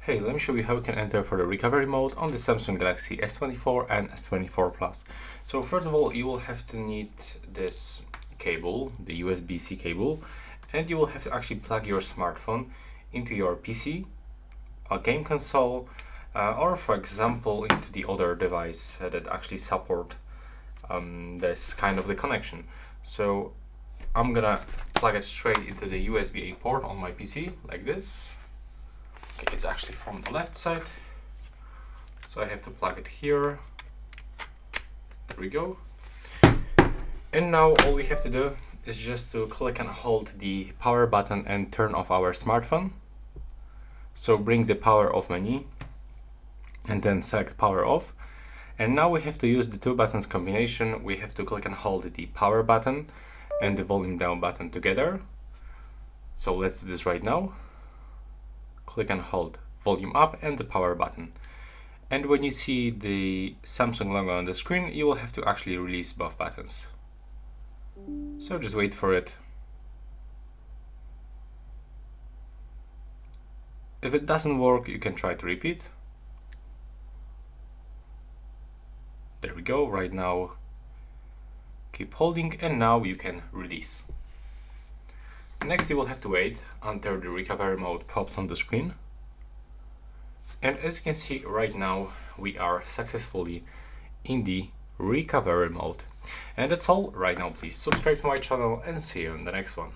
Hey, let me show you how you can enter for the recovery mode on the Samsung Galaxy S24 and S24 Plus. So first of all, you will have to need this cable, the USB-C cable, and you will have to actually plug your smartphone into your PC, a game console, or for example into the other device that actually support this kind of the connection. So I'm gonna plug it straight into the USB-A port on my PC like this. Okay, it's actually from the left side, so I have to plug it here. There we go. And now all we have to do is just to click and hold the power button and turn off our smartphone. So bring the power off menu and then select power off. And now we have to use the two buttons combination. We have to click and hold the power button and the volume down button together. So let's do this right now. Click and hold volume up and the power button. And when you see the Samsung logo on the screen, you will have to actually release both buttons. So just wait for it. If it doesn't work, you can try to repeat. There we go, right now. Keep holding and now you can release. Next you will have to wait until the recovery mode pops on the screen. And as you can see right now, we are successfully in the recovery mode. And that's all right now. Please subscribe to my channel and see you in the next one.